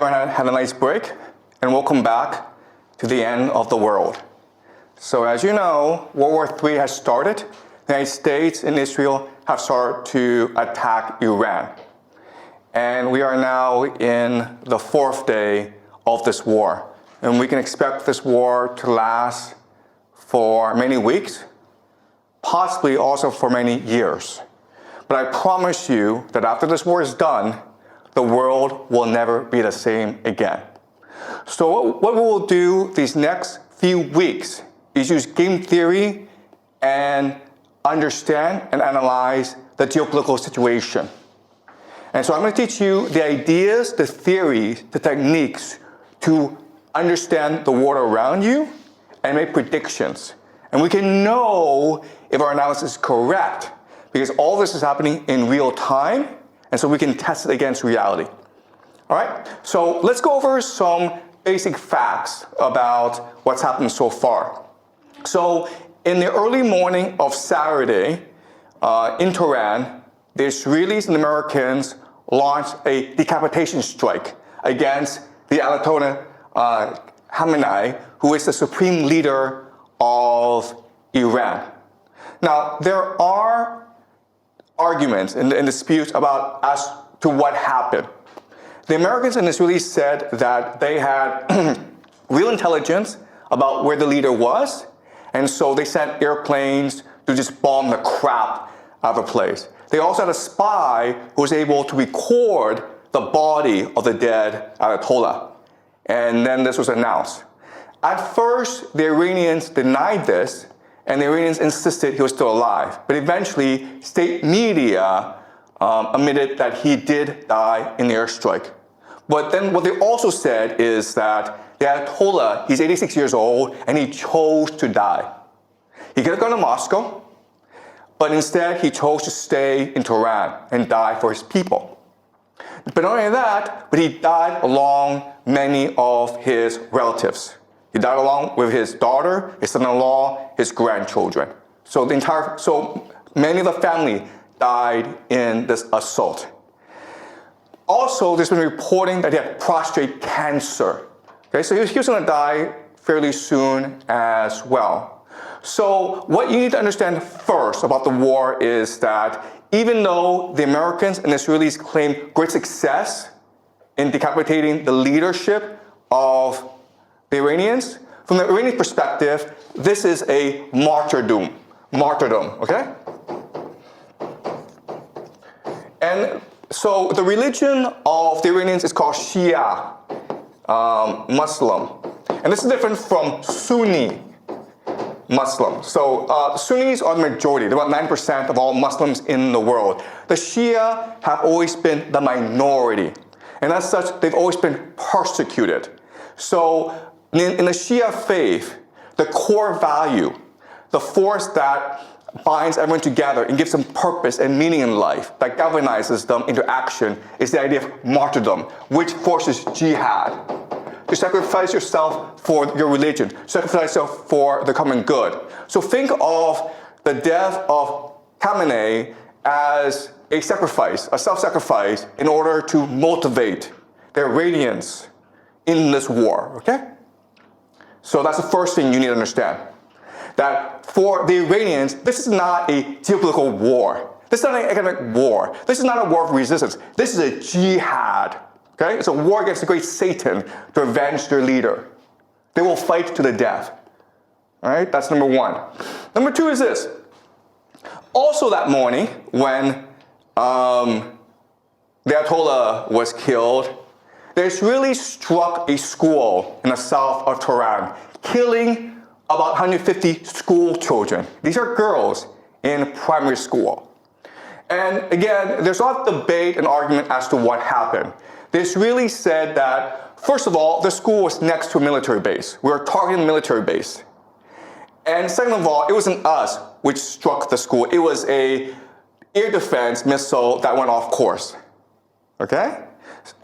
Everyone had a nice break, and welcome back to the end of the world. So as you know, World War III has started. The United States and Israel have started to attack Iran. And we are now in the fourth day of this war. And we can expect this war to last for many weeks, possibly also for many years. But I promise you that after this war is done, the world will never be the same again. So what we will do these next few weeks is use game theory and understand and analyze the geopolitical situation. And so I'm going to teach you the ideas, the theories, the techniques to understand the world around you and make predictions. And we can know if our analysis is correct because all this is happening in real time, and so we can test it against reality. All right, so let's go over some basic facts about what's happened so far. So in the early morning of Saturday in Tehran, the Israelis and Americans launched a decapitation strike against the Ayatollah Khamenei, who is the supreme leader of Iran. Now, there are arguments and disputes about as to what happened. The Americans and Israelis said that they had real intelligence about where the leader was, and so they sent airplanes to just bomb the crap out of the place. They also had a spy who was able to record the body of the dead Ayatollah, and then this was announced. At first, the Iranians denied this, and the Iranians insisted he was still alive. But eventually, state media admitted that he did die in the airstrike. But then what they also said is that the Ayatollah, he's 86 years old, and he chose to die. He could have gone to Moscow, but instead he chose to stay in Tehran and die for his people. But not only that, but he died along many of his relatives. He died along with his daughter, his son-in-law, his grandchildren. So many of the family died in this assault. Also, there's been reporting that he had prostate cancer. Okay, so he was going to die fairly soon as well. So what you need to understand first about the war is that even though the Americans and Israelis claim great success in decapitating the leadership of the Iranians, from the Iranian perspective, this is a martyrdom, okay? And so the religion of the Iranians is called Shia Muslim. And this is different from Sunni Muslim. So Sunnis are the majority. They're about 9% of all Muslims in the world. The Shia have always been the minority. And as such, they've always been persecuted. So in the Shia faith, the core value, the force that binds everyone together and gives them purpose and meaning in life, that galvanizes them into action, is the idea of martyrdom, which forces jihad. To sacrifice yourself for your religion, sacrifice yourself for the common good. So think of the death of Khamenei as a sacrifice, a self-sacrifice, in order to motivate the Iranians in this war, okay? So that's the first thing you need to understand. That for the Iranians, this is not a geopolitical war. This is not an economic war. This is not a war of resistance. This is a jihad. Okay? It's a war against the great Satan to avenge their leader. They will fight to the death. All right? That's number one. Number two is this. Also that morning, when the Ayatollah was killed, the Israelis struck a school in the south of Tehran, killing about 150 school children. These are girls in primary school. And again, there's a lot of debate and argument as to what happened. The Israelis said that, first of all, the school was next to a military base. We were targeting the military base. And second of all, it wasn't us which struck the school. It was an air defense missile that went off course. Okay?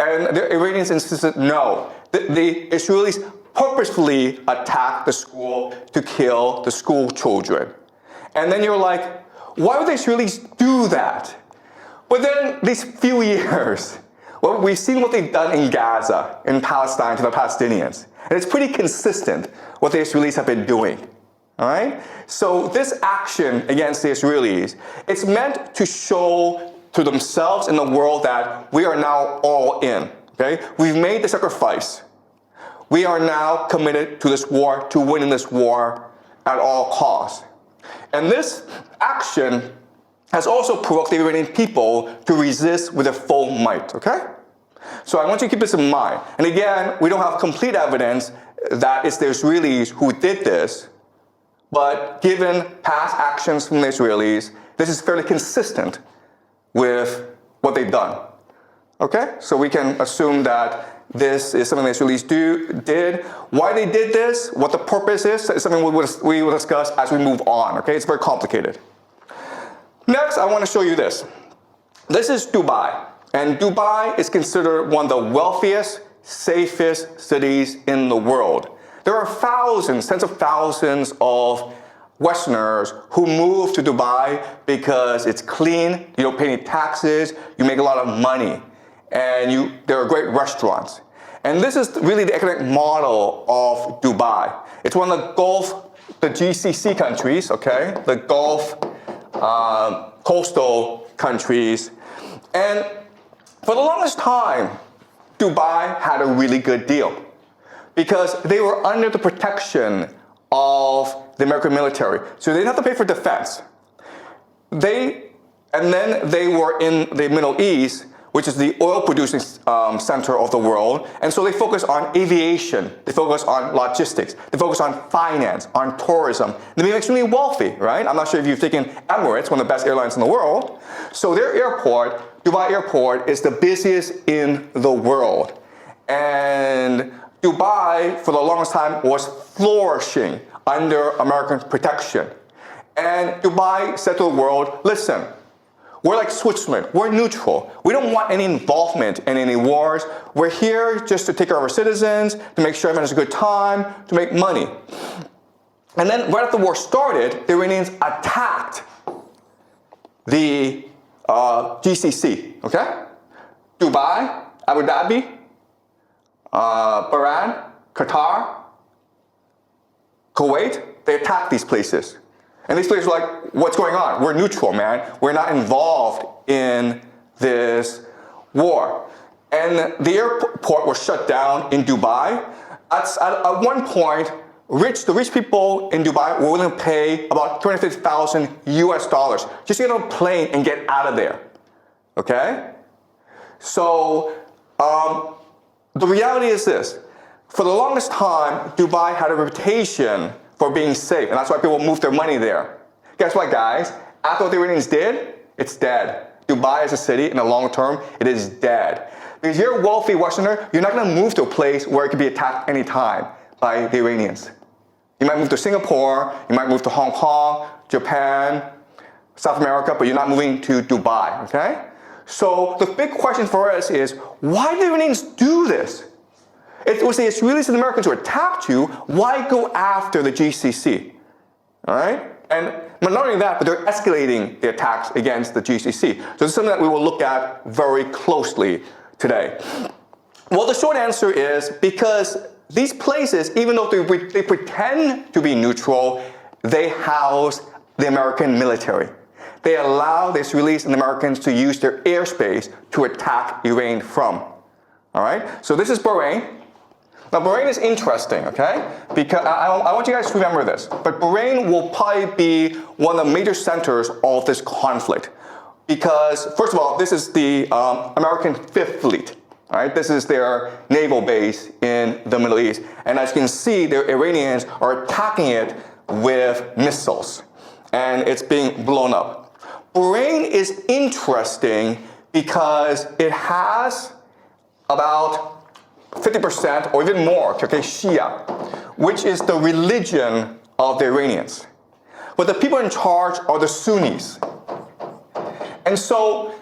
And the Iranians insisted no. The Israelis purposefully attacked the school to kill the school children. And then you're like, why would the Israelis do that? But then these few years, Well, we've seen what they've done in Gaza, in Palestine to the Palestinians. And it's pretty consistent what the Israelis have been doing. All right? So this action against the Israelis, it's meant to show to themselves and the world that we are now all in. Okay? We've made the sacrifice. We are now committed to this war, to winning this war at all costs. And this action has also provoked the Iranian people to resist with their full might, okay? So I want you to keep this in mind. And again, we don't have complete evidence that it's the Israelis who did this, but given past actions from the Israelis, this is fairly consistent with what they've done, okay? So we can assume that this is something the Israelis did. Why they did this, what the purpose is something we will discuss as we move on, okay? It's very complicated. Next, I want to show you this. This is Dubai, and Dubai is considered one of the wealthiest, safest cities in the world. There are thousands, tens of thousands of Westerners who move to Dubai because it's clean, you don't pay any taxes, you make a lot of money, and there are great restaurants. And this is really the economic model of Dubai. It's one of the GCC countries, okay? The Gulf coastal countries. And for the longest time, Dubai had a really good deal because they were under the protection of the American military. So they didn't have to pay for defense. And then they were in the Middle East, which is the oil producing center of the world. And so they focus on aviation, they focus on logistics, they focus on finance, on tourism. They became extremely wealthy, right? I'm not sure if you've taken Emirates, one of the best airlines in the world. So their airport, Dubai Airport, is the busiest in the world. And Dubai, for the longest time, was flourishing under American protection. And Dubai said to the world, listen, we're like Switzerland. We're neutral. We don't want any involvement in any wars. We're here just to take care of our citizens, to make sure everyone has a good time, to make money. And then right after the war started, the Iranians attacked the GCC, okay? Dubai, Abu Dhabi, Bahrain, Qatar, Kuwait, they attacked these places. And these players were like, what's going on? We're neutral, man. We're not involved in this war. And the airport was shut down in Dubai. At one point, the rich people in Dubai were willing to pay about $250,000 US just to get on a plane and get out of there. Okay? So the reality is this. For the longest time, Dubai had a reputation for being safe, and that's why people moved their money there. Guess what, guys? After what the Iranians did, it's dead. Dubai as a city, in the long term, it is dead. Because you're a wealthy Westerner, you're not going to move to a place where it could be attacked anytime by the Iranians. You might move to Singapore, you might move to Hong Kong, Japan, South America, but you're not moving to Dubai, okay? So the big question for us is, why did the Iranians do this? It was the Israelis and the Americans who attacked you. Why go after the GCC? All right? And not only that, but they're escalating the attacks against the GCC. So this is something that we will look at very closely today. Well, the short answer is because these places, even though they pretend to be neutral, they house the American military. They allow the Israelis and the Americans to use their airspace to attack Iran from. All right? So this is Bahrain. Now, Bahrain is interesting, okay? Because I want you guys to remember this. But Bahrain will probably be one of the major centers of this conflict. Because, first of all, this is the American Fifth Fleet. All right? This is their naval base in the Middle East. And as you can see, the Iranians are attacking it with missiles. And it's being blown up. Bahrain is interesting because it has about 50% or even more, okay, Shia, which is the religion of the Iranians. But the people in charge are the Sunnis. And so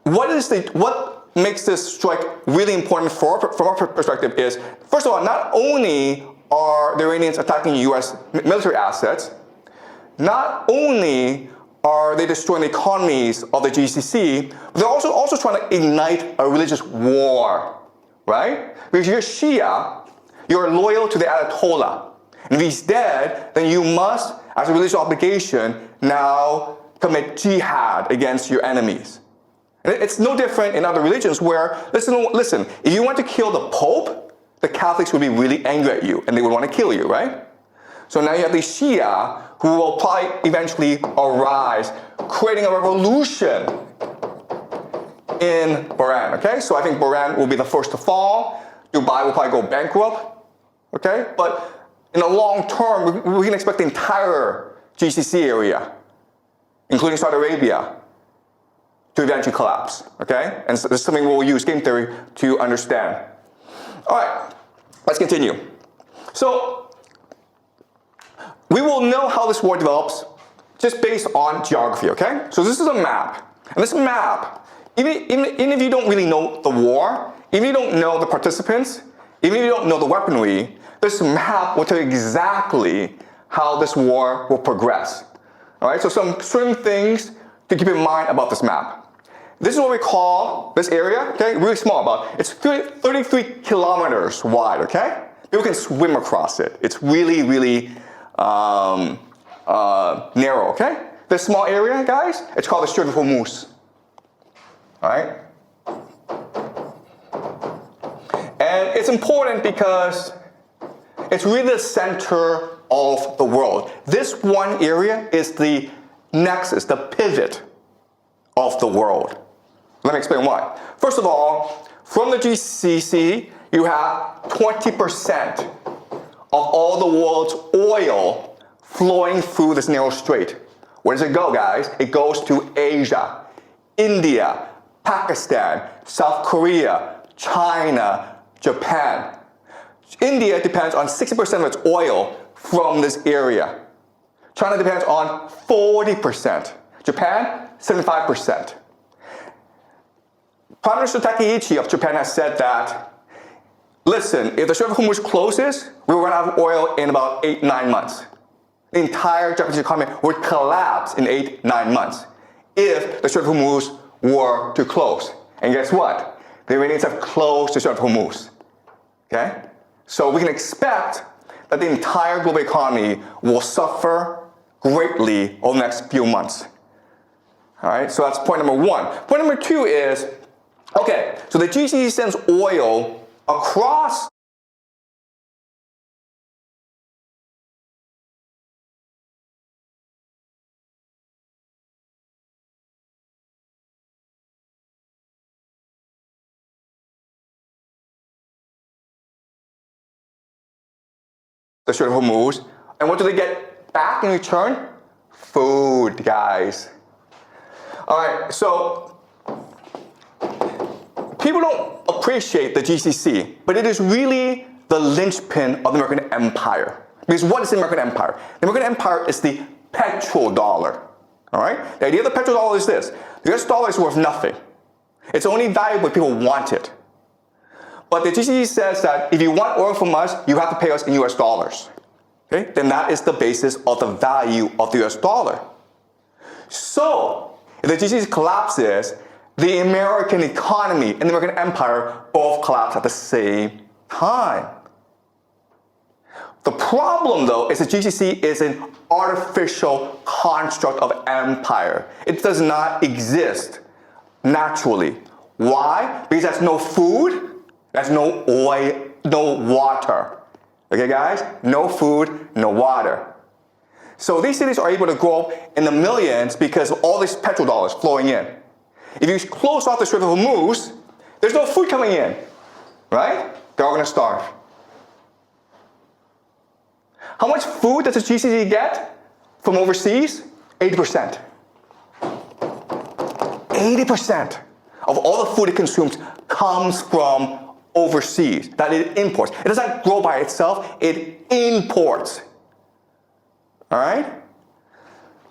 what makes this strike really important from our perspective is, first of all, not only are the Iranians attacking US military assets, not only are they destroying the economies of the GCC, but they're also trying to ignite a religious war, right? Because you're Shia, you're loyal to the Ayatollah. And if he's dead, then you must, as a religious obligation, now commit jihad against your enemies. And it's no different in other religions where, listen, if you want to kill the Pope, the Catholics would be really angry at you and they would want to kill you, right? So now you have the Shia who will probably eventually arise, creating a revolution in Bahrain, okay? So I think Bahrain will be the first to fall. Dubai will probably go bankrupt, okay? But in the long term, we can expect the entire GCC area, including Saudi Arabia, to eventually collapse, okay? And so this is something we'll use game theory to understand. All right, let's continue. So we will know how this war develops just based on geography, okay? So this is a map. And this map, even if you don't really know the war, even if you don't know the participants, even if you don't know the weaponry, this map will tell you exactly how this war will progress. All right, so some certain things to keep in mind about this map. This is what we call this area, okay? Really small, it's 33 kilometers wide, okay? People can swim across it. It's really, really narrow, okay? This small area, guys, it's called the Strait of Hormuz. All right? And it's important because it's really the center of the world. This one area is the nexus, the pivot of the world. Let me explain why. First of all, from the GCC, you have 20% of all the world's oil flowing through this narrow strait. Where does it go, guys? It goes to Asia, India, Pakistan, South Korea, China, Japan. India depends on 60% of its oil from this area. China depends on 40%. Japan, 75%. Prime Minister Takeichi of Japan has said that, listen, if the Strait of Hormuz closes, we will run out of oil in about 8-9 months. The entire Japanese economy would collapse in 8-9 months if the Strait of Hormuz were to close. And guess what? The Iranians have closed the Strait of Hormuz. Okay? So we can expect that the entire global economy will suffer greatly over the next few months. All right, so that's point number one. Point number two is, okay, so the GCC sends oil across the Strait of Hormuz. And what do they get back in return? Food, guys. All right, so people don't appreciate the GCC, but it is really the linchpin of the American empire. Because what is the American empire? The American empire is the petrodollar. All right? The idea of the petrodollar is this. The US dollar is worth nothing. It's only valuable if people want it. But the GCC says that if you want oil from us, you have to pay us in US dollars. Okay? Then that is the basis of the value of the US dollar. So, if the GCC collapses, the American economy and the American empire both collapse at the same time. The problem, though, is the GCC is an artificial construct of empire. It does not exist naturally. Why? Because there's no food, there's no oil, no water. Okay, guys? No food, no water. So these cities are able to grow in the millions because of all these petrodollars flowing in. If you close off the Strait of Hormuz, there's no food coming in, right? They're all going to starve. How much food does the GCC get from overseas? 80%. 80% of all the food it consumes comes from overseas, that it imports. It doesn't grow by itself, it imports. All right?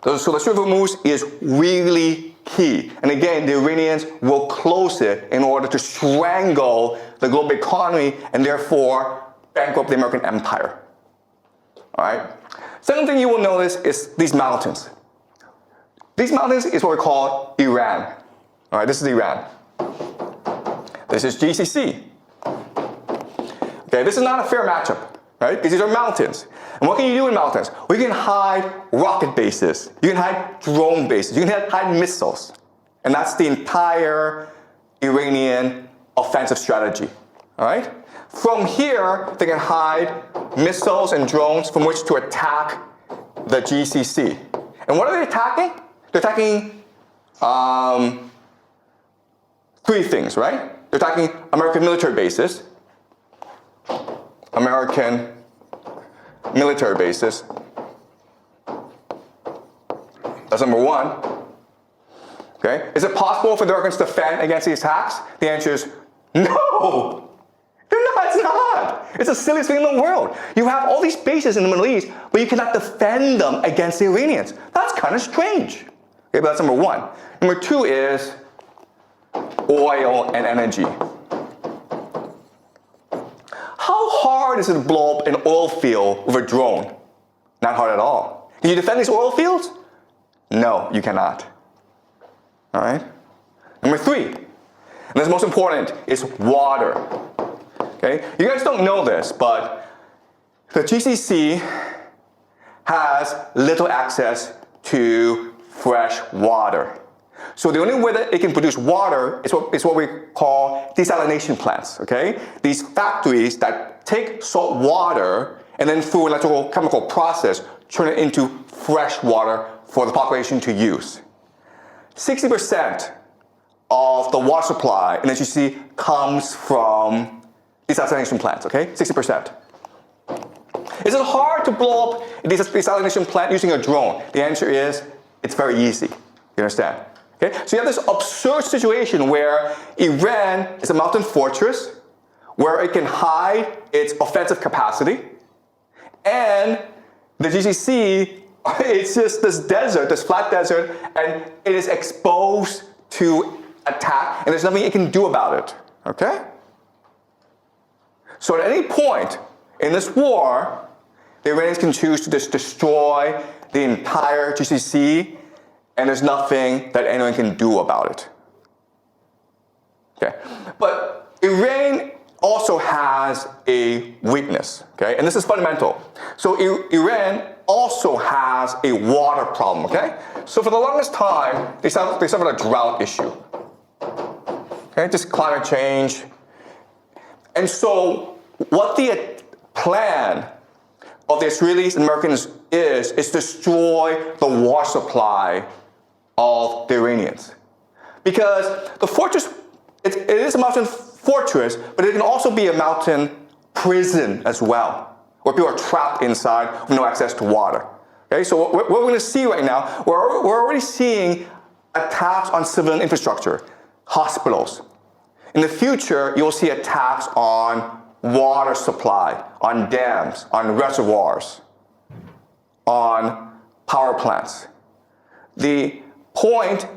So the Strait of Hormuz is really key. And again, the Iranians will close it in order to strangle the global economy and therefore bankrupt the American empire. All right? Second thing you will notice is these mountains. These mountains is what we call Iran. All right, this is Iran. This is GCC. Okay, this is not a fair matchup, right? Because these are mountains. And what can you do in mountains? Well, you can hide rocket bases. You can hide drone bases. You can hide missiles. And that's the entire Iranian offensive strategy, all right? From here, they can hide missiles and drones from which to attack the GCC. And what are they attacking? They're attacking three things, right? They're attacking American military bases. American military bases. That's number one. Okay? Is it possible for the Americans to defend against these attacks? The answer is no. It's not. It's the silliest thing in the world. You have all these bases in the Middle East, but you cannot defend them against the Iranians. That's kind of strange. Okay, but that's number one. Number two is oil and energy. How hard is it to blow up an oil field with a drone? Not hard at all. Can you defend these oil fields? No, you cannot. All right? Number three, and this is most important, is water. Okay? You guys don't know this, but the GCC has little access to fresh water. So the only way that it can produce water is what we call desalination plants, okay? These factories that take salt water and then through an electrochemical process turn it into fresh water for the population to use. 60% of the water supply in the GCC comes from desalination plants, okay? 60%. Is it hard to blow up a desalination plant using a drone? The answer is, it's very easy. You understand? Okay? So you have this absurd situation where Iran is a mountain fortress where it can hide its offensive capacity, and the GCC, it's just this desert, this flat desert, and it is exposed to attack, and there's nothing it can do about it. Okay? So at any point in this war, the Iranians can choose to just destroy the entire GCC, and there's nothing that anyone can do about it. Okay? But Iran also has a weakness, okay? And this is fundamental. So Iran also has a water problem, okay? So for the longest time, they suffered a drought issue. Okay, just climate change. And so what the plan of the Israelis and Americans is destroy the water supply of the Iranians. Because the fortress, it is a mountain fortress, but it can also be a mountain prison as well, where people are trapped inside with no access to water. Okay, so what we're going to see right now, we're already seeing attacks on civilian infrastructure, hospitals. In the future, you'll see attacks on water supply, on dams, on reservoirs, on power plants. The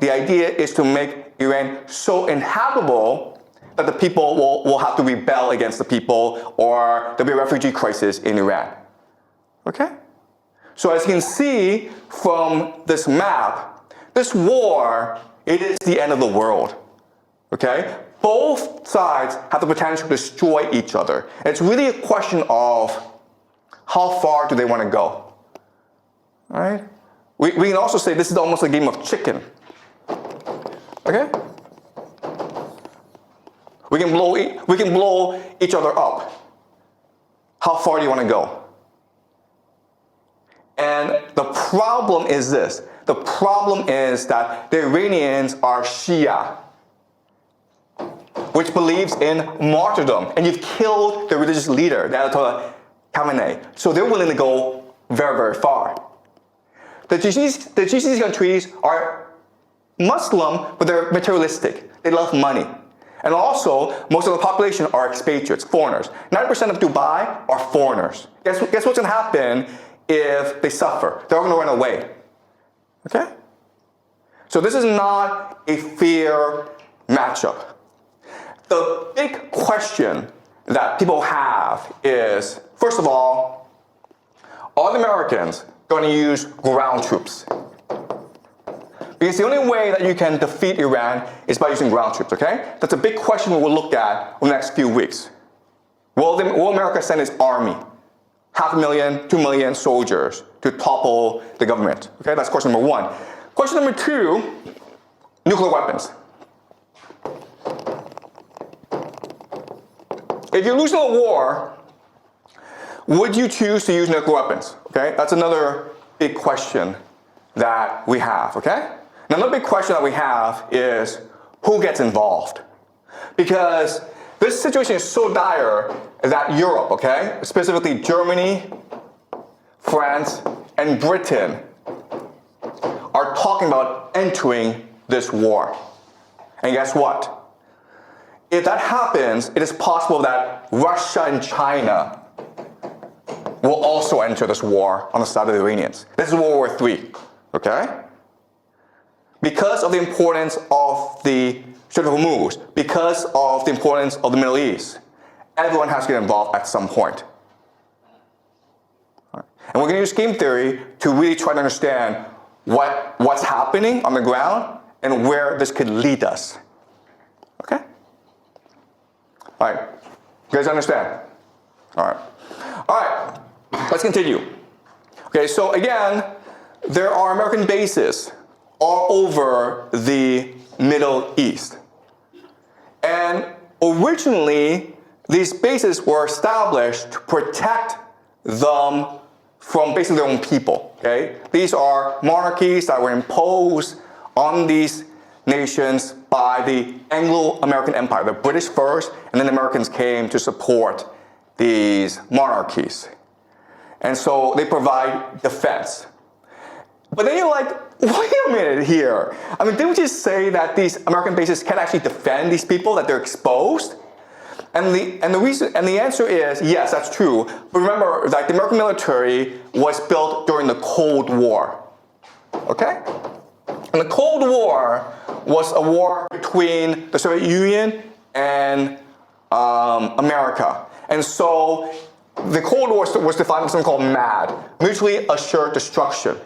idea is to make Iran so inhabitable that the people will have to rebel against the people, or there'll be a refugee crisis in Iran. Okay? So as you can see from this map, this war, it is the end of the world. Okay? Both sides have the potential to destroy each other. And it's really a question of how far do they want to go. All right? We can also say this is almost a game of chicken. Okay? We can blow each other up. How far do you want to go? And the problem is this. The problem is that the Iranians are Shia, which believes in martyrdom. And you've killed the religious leader, the Ayatollah Khamenei. So they're willing to go very, very far. The GCC countries are Muslim, but they're materialistic. They love money. And also, most of the population are expatriates, foreigners. 90% of Dubai are foreigners. Guess what's going to happen if they suffer? They're all going to run away. Okay? So this is not a fair matchup. The big question that people have is, first of all, are the Americans going to use ground troops? Because the only way that you can defeat Iran is by using ground troops, okay? That's a big question we'll look at in the next few weeks. Will America send its army, 500,000, 2 million soldiers to topple the government? Okay, that's question number one. Question number two, nuclear weapons. If you're losing a war, would you choose to use nuclear weapons? Okay, that's another big question that we have, okay? Now, another big question that we have is who gets involved? Because this situation is so dire that Europe, okay, specifically Germany, France, and Britain are talking about entering this war. And guess what? If that happens, it is possible that Russia and China will also enter this war on the side of the Iranians. This is World War III, okay? Because of the importance of the Strait of Hormuz, because of the importance of the Middle East, everyone has to get involved at some point. And we're going to use game theory to really try to understand what's happening on the ground and where this could lead us. Okay? All right. You guys understand? All right. All right. Let's continue. Okay, so again, there are American bases all over the Middle East. And originally, these bases were established to protect them from basically their own people, okay? These are monarchies that were imposed on these nations by the Anglo-American Empire, the British first, and then the Americans came to support these monarchies. And so they provide defense. But then you're like, wait a minute here. I mean, didn't we just say that these American bases can't actually defend these people, that they're exposed? And the answer is, yes, that's true. But remember, like, the American military was built during the Cold War. Okay? And the Cold War was a war between the Soviet Union and America. And so the Cold War was defined as something called MAD, mutually assured destruction,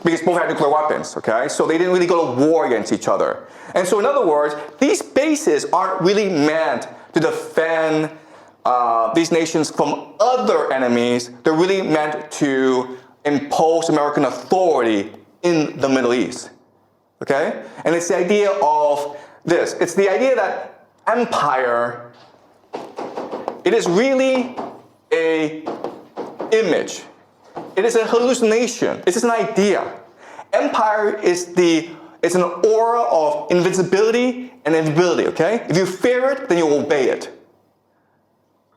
because both had nuclear weapons, okay? So they didn't really go to war against each other. And so in other words, these bases aren't really meant to defend these nations from other enemies. They're really meant to impose American authority in the Middle East, okay? And it's the idea of this. It's the idea that empire, it is really an image. It is a hallucination. It's just an idea. Empire is an aura of invincibility and invisibility, okay? If you fear it, then you obey it.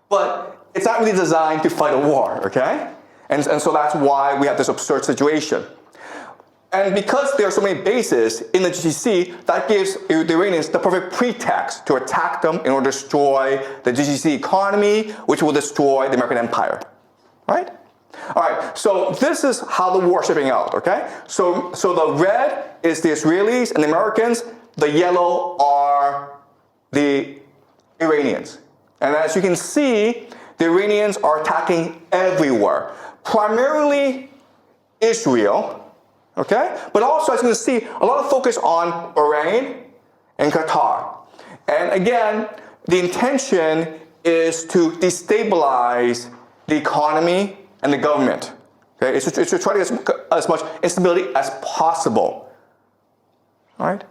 But it's not really designed to fight a war, okay? And so that's why we have this absurd situation. And because there are so many bases in the GCC, that gives the Iranians the perfect pretext to attack them in order to destroy the GCC economy, which will destroy the American empire, right? All right, so this is how the war is shaping out, okay? So the red is the Israelis and the Americans. The yellow are the Iranians. And as you can see, the Iranians are attacking everywhere. Primarily Israel, okay? But also, as you can see, a lot of focus on Bahrain and Qatar. And again, the intention is to destabilize the economy and the government. Okay? It's to try to get as much instability as possible. All right?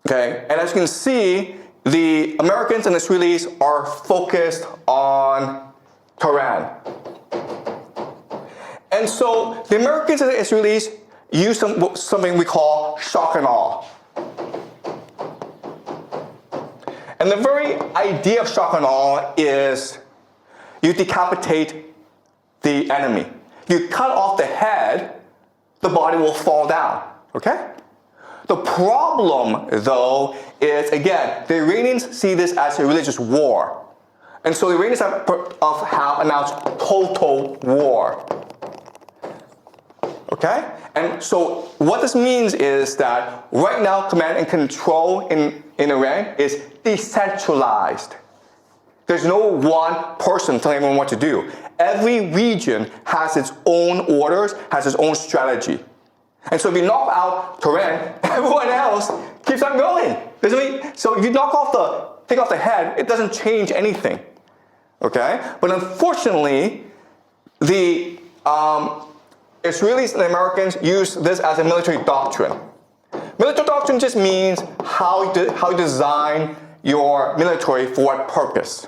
Okay, and as you can see, the Americans and Israelis are focused on Tehran. And so the Americans and the Israelis use something we call shock and awe. And the very idea of shock and awe is you decapitate the enemy. You cut off the head, the body will fall down, okay? The problem, though, is, again, the Iranians see this as a religious war. And so the Iranians have announced total war. Okay? And so what this means is that right now, command and control in Iran is decentralized. There's no one person telling everyone what to do. Every region has its own orders, has its own strategy. And so if you knock out Tehran, everyone else keeps on going. So if you take off the head, it doesn't change anything. Okay? But unfortunately, the Israelis and the Americans use this as a military doctrine. Military doctrine just means how you design your military for what purpose.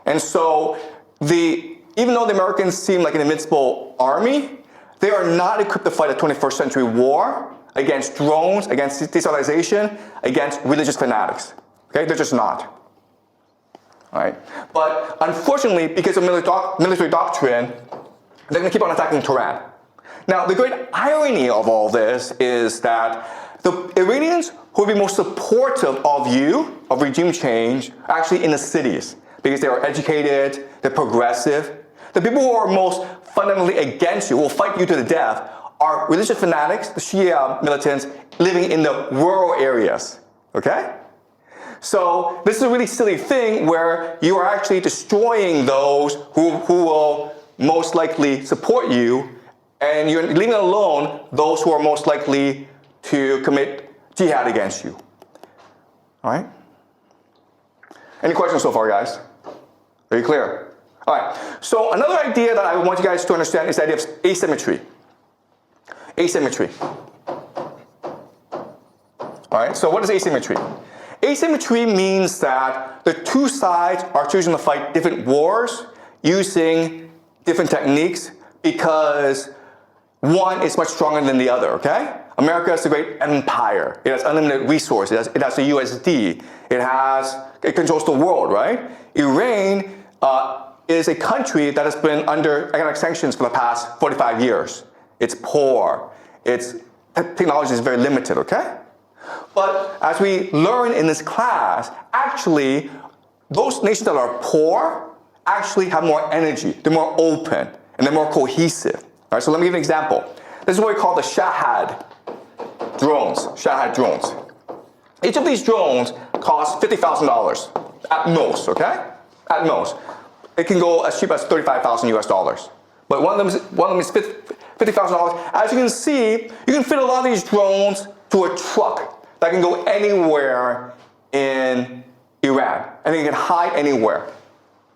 And so even though the Americans seem like an invincible army, they are not equipped to fight a 21st century war against drones, against destabilization, against religious fanatics. Okay, they're just not. All right? But unfortunately, because of military doctrine, they're going to keep on attacking Tehran. Now, the great irony of all this is that the Iranians who would be most supportive of regime change, are actually in the cities, because they are educated, they're progressive. The people who are most fundamentally against you, will fight you to the death, are religious fanatics, the Shia militants, living in the rural areas. Okay? So this is a really silly thing where you are actually destroying those who will most likely support you, and you're leaving alone those who are most likely to commit jihad against you. All right? Any questions so far, guys? Are you clear? All right, so another idea that I want you guys to understand is the idea of asymmetry. Asymmetry. All right, so what is asymmetry? Asymmetry means that the two sides are choosing to fight different wars using different techniques because one is much stronger than the other, okay? America is a great empire. It has unlimited resources. It has the USD. It controls the world, right? Iran is a country that has been under economic sanctions for the past 45 years. It's poor. Its technology is very limited, okay? But as we learn in this class, actually, those nations that are poor actually have more energy. They're more open, and they're more cohesive. All right, so let me give you an example. This is what we call the Shahad drones. Shahad drones. Each of these drones costs $50,000 at most, okay? At most. It can go as cheap as $35,000 US. But one of them is $50,000. As you can see, you can fit a lot of these drones to a truck that can go anywhere in Iran, and they can hide anywhere.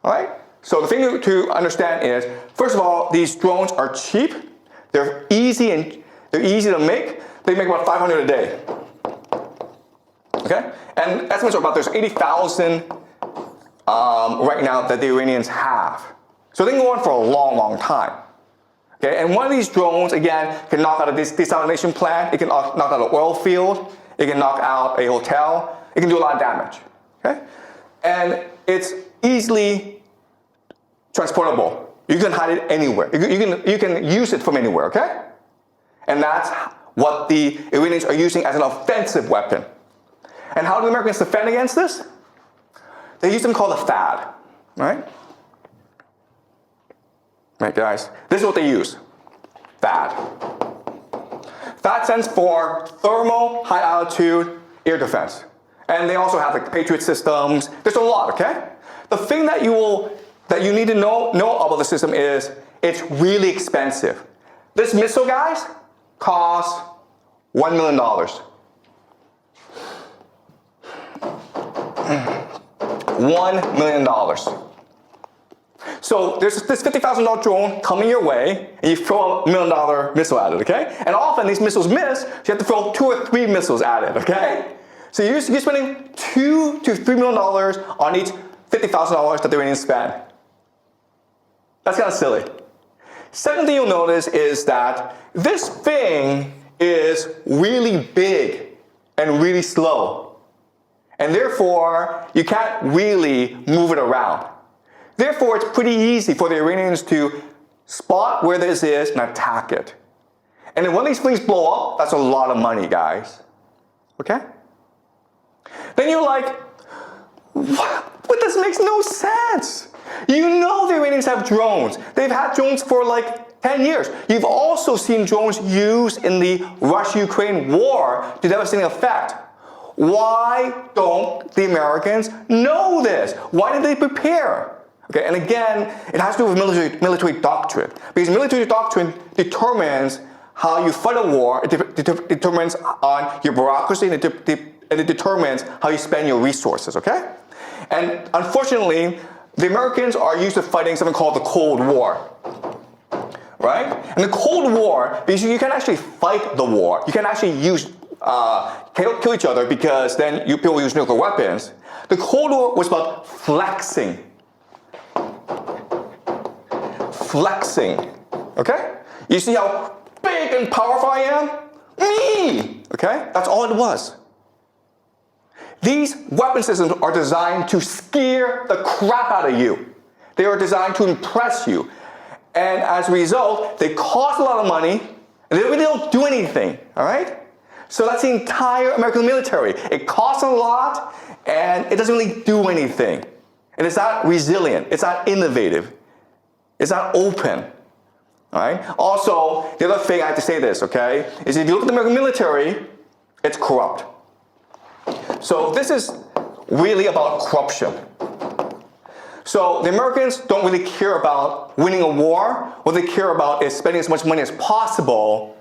All right? So the thing to understand is, first of all, these drones are cheap. They're easy to make. They make about 500 a day. Okay? And estimates are about there's 80,000 right now that the Iranians have. So they can go on for a long, long time. Okay? And one of these drones, again, can knock out a desalination plant. It can knock out an oil field. It can knock out a hotel. It can do a lot of damage. Okay? And it's easily transportable. You can hide it anywhere. You can use it from anywhere, okay? And that's what the Iranians are using as an offensive weapon. And how do the Americans defend against this? They use something called a THAAD, right? Right, guys? This is what they use. THAAD. THAAD stands for Thermal High Altitude Air Defense. And they also have like Patriot systems. There's a lot, okay? The thing that you need to know about the system is it's really expensive. This missile, guys, costs $1 million. $1 million. So there's this $50,000 drone coming your way, and you throw a $1 million missile at it, okay? And often these missiles miss, so you have to throw 2 or 3 missiles at it, okay? So you're spending $2 to $3 million on each $50,000 that the Iranians spend. That's kind of silly. Second thing you'll notice is that this thing is really big and really slow. And therefore, you can't really move it around. Therefore, it's pretty easy for the Iranians to spot where this is and attack it. And then when these things blow up, that's a lot of money, guys. Okay? Then you're like, what? But this makes no sense. You know the Iranians have drones. They've had drones for like 10 years. You've also seen drones used in the Russia-Ukraine war to devastating effect. Why don't the Americans know this? Why did they prepare? Okay, and again, it has to do with military doctrine. Because military doctrine determines how you fight a war, it determines on your bureaucracy, and it determines how you spend your resources, okay? And unfortunately, the Americans are used to fighting something called the Cold War, right? And the Cold War, because you can actually fight the war. You can actually use, kill each other because then people use nuclear weapons. The Cold War was about flexing. Flexing, okay? You see how big and powerful I am? Me, okay? That's all it was. These weapon systems are designed to scare the crap out of you. They are designed to impress you. And as a result, they cost a lot of money, and they really don't do anything, all right? So that's the entire American military. It costs a lot, and it doesn't really do anything. And it's not resilient. It's not innovative. It's not open, all right? Also, the other thing I have to say this, okay, is if you look at the American military, it's corrupt. So this is really about corruption. So the Americans don't really care about winning a war. What they care about is spending as much money as possible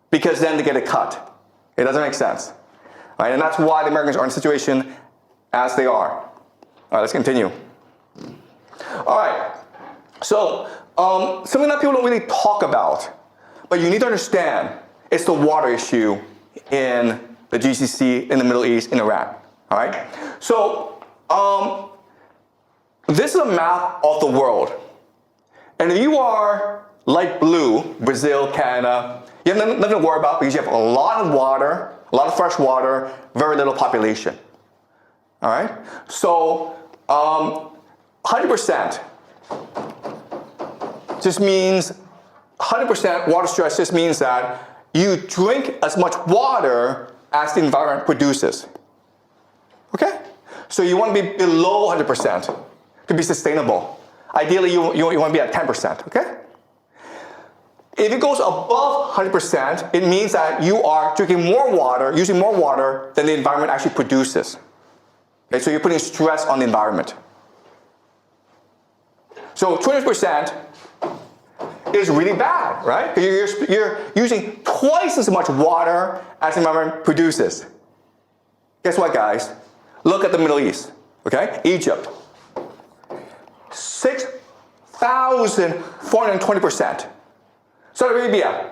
because then they get a cut. It doesn't make sense, right? And that's why the Americans are in a situation as they are. All right, let's continue. All right, so something that people don't really talk about, but you need to understand, it's the water issue in the GCC, in the Middle East, in Iran, all right? So this is a map of the world. And if you are light blue, Brazil, Canada, you have nothing to worry about because you have a lot of water, a lot of fresh water, very little population, all right? So 100% just means, 100% water stress just means that you drink as much water as the environment produces, okay? So you want to be below 100% to be sustainable. Ideally, you want to be at 10%, okay? If it goes above 100%, it means that you are drinking more water, using more water than the environment actually produces. Okay, so you're putting stress on the environment. So 20% is really bad, right? You're using twice as much water as the environment produces. Guess what, guys? Look at the Middle East, okay? Egypt. 6,420%. Saudi Arabia,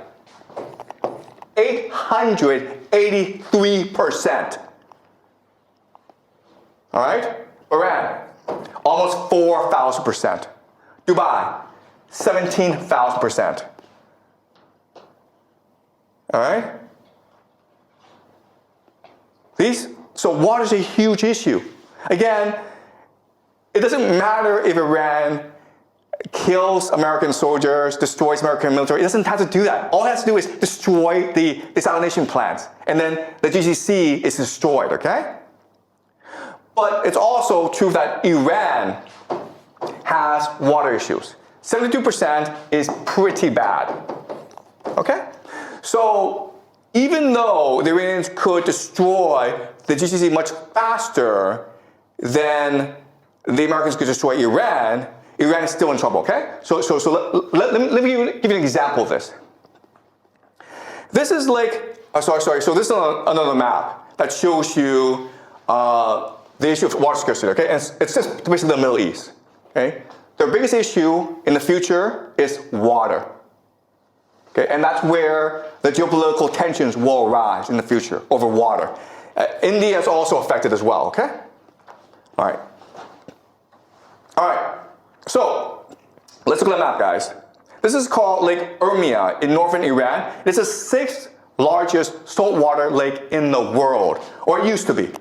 883%. All right? Iran, almost 4,000%. Dubai, 17,000%. All right? So water is a huge issue. Again, it doesn't matter if Iran kills American soldiers, destroys American military. It doesn't have to do that. All it has to do is destroy the desalination plants. And then the GCC is destroyed, okay? But it's also true that Iran has water issues. 72% is pretty bad, okay? So even though the Iranians could destroy the GCC much faster than the Americans could destroy Iran, Iran is still in trouble, okay? So let me give you an example of this. This is like, so this is another map that shows you the issue of water scarcity, okay? And it's just basically the Middle East, okay? Their biggest issue in the future is water, okay? And that's where the geopolitical tensions will arise in the future over water. India is also affected as well, okay? All right. All right, so let's look at the map, guys. This is called Lake Urmia in northern Iran. It's the 6th largest saltwater lake in the world, or it used to be.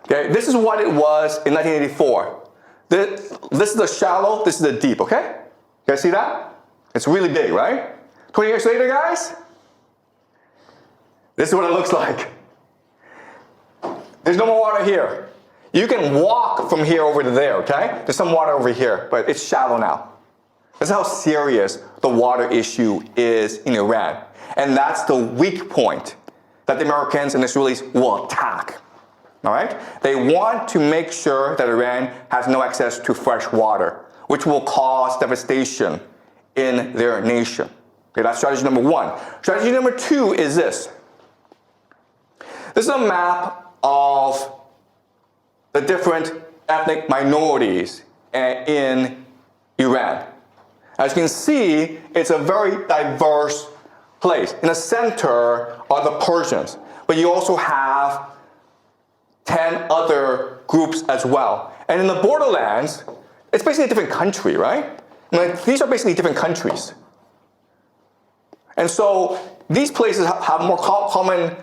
Okay, this is what it was in 1984. This is the shallow, this is the deep, okay? You guys see that? It's really big, right? 20 years later, guys, this is what it looks like. There's no more water here. You can walk from here over to there, okay? There's some water over here, but it's shallow now. That's how serious the water issue is in Iran. And that's the weak point that the Americans and Israelis will attack, all right? They want to make sure that Iran has no access to fresh water, which will cause devastation in their nation, Okay, that's strategy number one. Strategy number two is this. This is a map of the different ethnic minorities in Iran. As you can see, it's a very diverse place. In the center are the Persians, but you also have 10 other groups as well. And in the borderlands, it's basically a different country, right? Like, these are basically different countries. And so these places have more common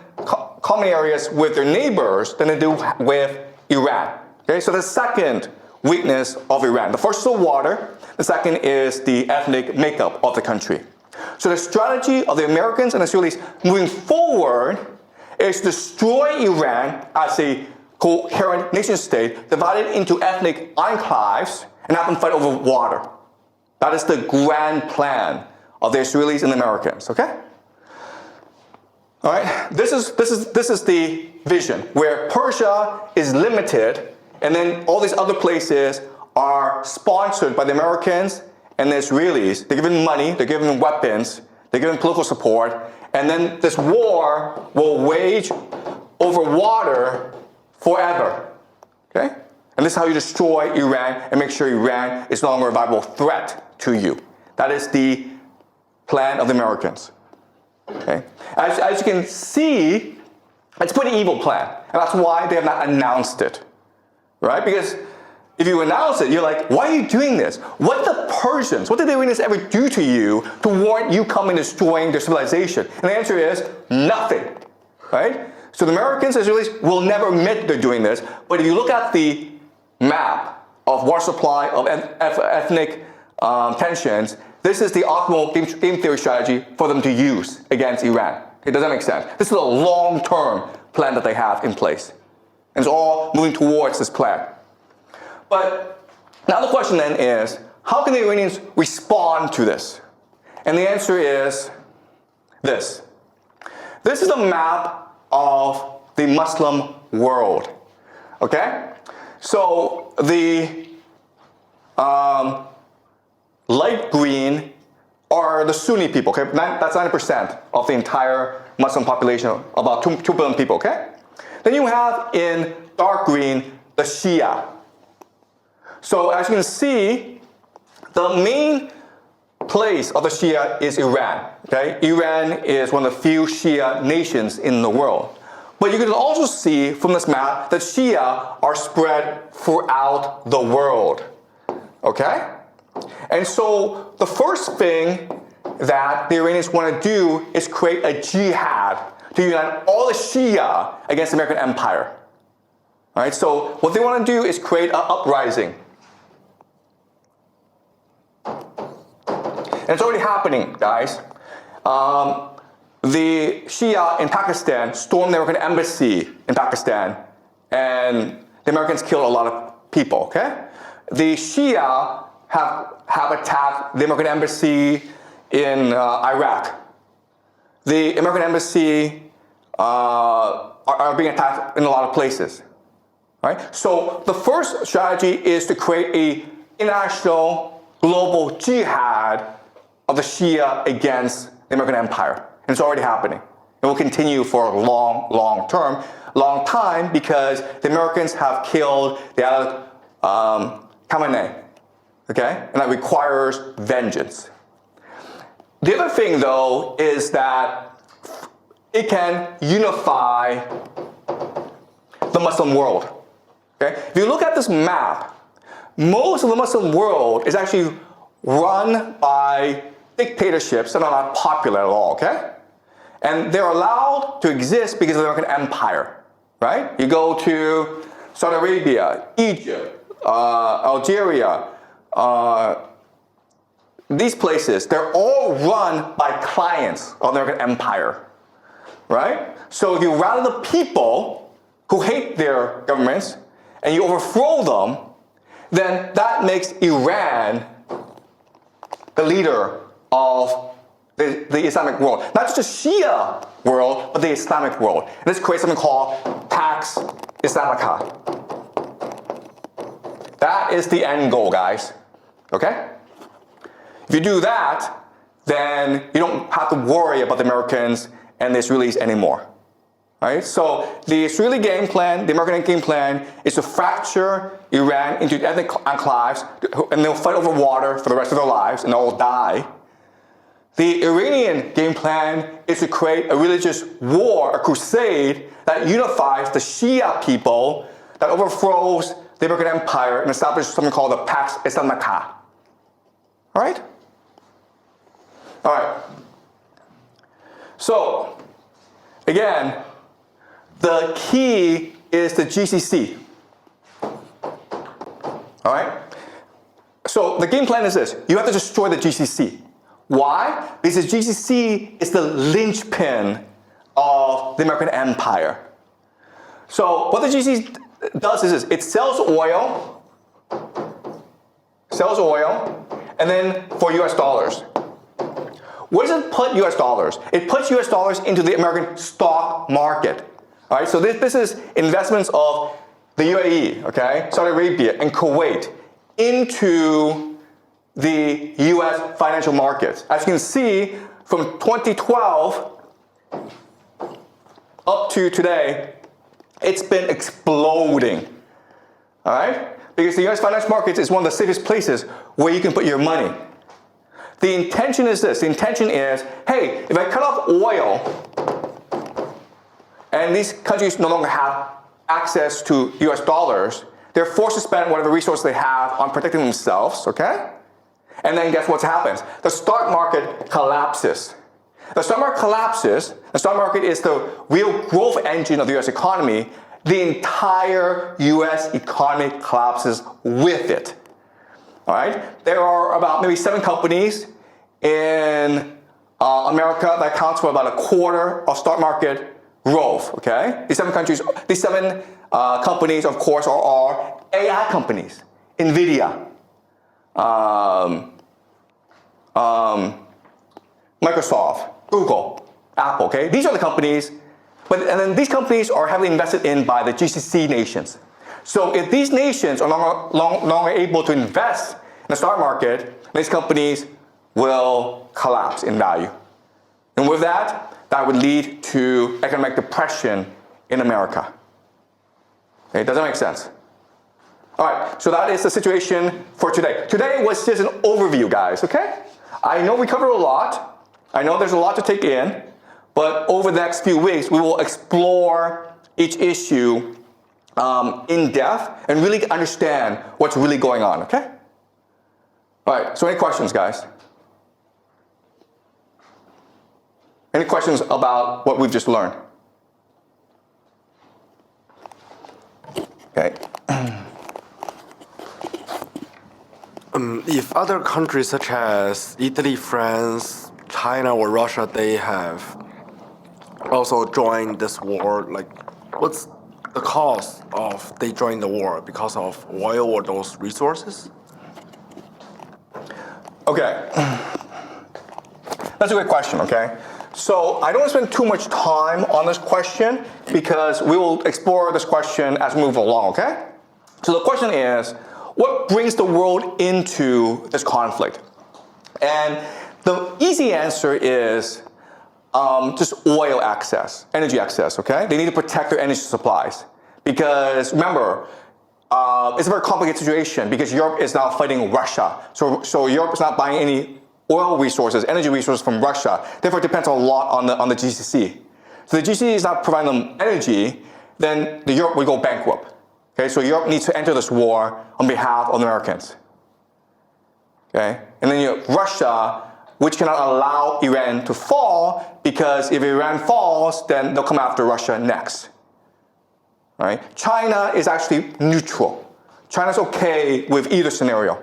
areas with their neighbors than they do with Iran. Okay, so the second weakness of Iran. The first is the water. The second is the ethnic makeup of the country. So the strategy of the Americans and the Israelis moving forward is to destroy Iran as a coherent nation state, divided into ethnic enclaves, and have them fight over water. That is the grand plan of the Israelis and the Americans, okay? All right, this is the vision, where Persia is limited, and then all these other places are sponsored by the Americans and the Israelis. They're given money, they're given weapons, they're given political support, and then this war will wage over water forever, okay? And this is how you destroy Iran and make sure Iran is no longer a viable threat to you. That is the plan of the Americans, okay? As you can see, it's a pretty evil plan, and that's why they have not announced it, right? Because if you announce it, you're like, why are you doing this? What did the Persians, what did the Iranians ever do to you to warrant you coming and destroying their civilization? And the answer is nothing, right? So the Americans and Israelis will never admit they're doing this, but if you look at the map of water supply, of ethnic tensions, this is the optimal game theory strategy for them to use against Iran. It doesn't make sense. This is a long-term plan that they have in place. And it's all moving towards this plan. But now the question then is, how can the Iranians respond to this? And the answer is this. This is a map of the Muslim world, okay? So the light green are the Sunni people, okay? That's 90% of the entire Muslim population, about 2 billion people, okay? Then you have in dark green, the Shia. So as you can see, the main place of the Shia is Iran, okay? Iran is one of the few Shia nations in the world. But you can also see from this map that Shia are spread throughout the world, okay? And so the first thing that the Iranians want to do is create a jihad to unite all the Shia against the American empire. All right, so what they want to do is create an uprising. And it's already happening, guys. The Shia in Pakistan stormed the American embassy in Pakistan, and the Americans killed a lot of people, okay? The Shia have attacked the American embassy in Iraq. The American embassy are being attacked in a lot of places, right? So the first strategy is to create an international global jihad of the Shia against the American empire. And it's already happening. It will continue for a long time, because the Americans have killed the Khamenei, okay? And that requires vengeance. The other thing, though, is that it can unify the Muslim world, okay? If you look at this map, most of the Muslim world is actually run by dictatorships that are not popular at all, okay? And they're allowed to exist because of the American empire, right? You go to Saudi Arabia, Egypt, Algeria, these places, they're all run by clients of the American empire, right? So if you rally the people who hate their governments and you overthrow them, then that makes Iran the leader of the Islamic world. Not just the Shia world, but the Islamic world. And this creates something called Pax Islamica. That is the end goal, guys. Okay? If you do that, then you don't have to worry about the Americans and the Israelis anymore. Right? So the Israeli game plan, the American game plan, is to fracture Iran into ethnic enclaves, and they'll fight over water for the rest of their lives, and they'll all die. The Iranian game plan is to create a religious war, a crusade, that unifies the Shia people, that overthrows the American empire and establishes something called the Pax Islamica. All right? All right. So, again, the key is the GCC. All right? So the game plan is this. You have to destroy the GCC. Why? Because the GCC is the linchpin of the American empire. So what the GCC does is this. It sells oil, and then for US dollars. Where does it put US dollars? It puts US dollars into the American stock market. All right, so this is investments of the UAE, okay, Saudi Arabia, and Kuwait into the US financial markets. As you can see, from 2012 up to today, it's been exploding. All right? Because the US financial markets is one of the safest places where you can put your money. The intention is this. The intention is, hey, if I cut off oil, and these countries no longer have access to US dollars, they're forced to spend whatever resources they have on protecting themselves, okay? And then guess what happens? The stock market collapses. The stock market collapses. The stock market is the real growth engine of the US economy. The entire US economy collapses with it. All right? There are about maybe 7 companies in America that accounts for about a quarter of stock market growth, okay? These 7 companies, of course, are AI companies. NVIDIA, Microsoft, Google, Apple, okay? These are the companies, and then these companies are heavily invested in by the GCC nations. So if these nations are no longer able to invest in the stock market, these companies will collapse in value. And with that, that would lead to economic depression in America. Okay, does that make sense? All right, so that is the situation for today. Today was just an overview, guys, okay? I know we covered a lot. I know there's a lot to take in, but over the next few weeks, we will explore each issue in depth and really understand what's really going on, okay? All right, so any questions, guys? Any questions about what we've just learned? Okay. If other countries such as Italy, France, China, or Russia, they have also joined this war, like, what's the cause of they joined the war? Because of oil or those resources? Okay. That's a great question, okay? So I don't want to spend too much time on this question because we will explore this question as we move along, okay? So the question is, what brings the world into this conflict? And the easy answer is just oil access, energy access, okay? They need to protect their energy supplies. Because remember, it's a very complicated situation because Europe is now fighting Russia. So Europe is not buying any oil resources, energy resources from Russia. Therefore, it depends a lot on the GCC. So the GCC is not providing them energy, then Europe will go bankrupt. Okay, so Europe needs to enter this war on behalf of the Americans. Okay, and then you have Russia, which cannot allow Iran to fall because if Iran falls, then they'll come after Russia next. All right? China is actually neutral. China's okay with either scenario.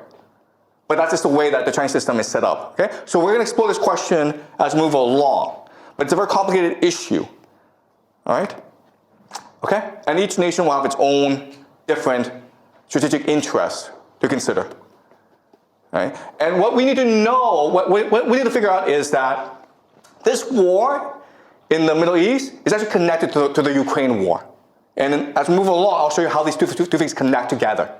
But that's just the way that the Chinese system is set up. Okay? So we're going to explore this question as we move along. But it's a very complicated issue. All right? Okay? And each nation will have its own different strategic interests to consider. Right? And what we need to know, what we need to figure out is that this war in the Middle East is actually connected to the Ukraine war. And as we move along, I'll show you how these two things connect together.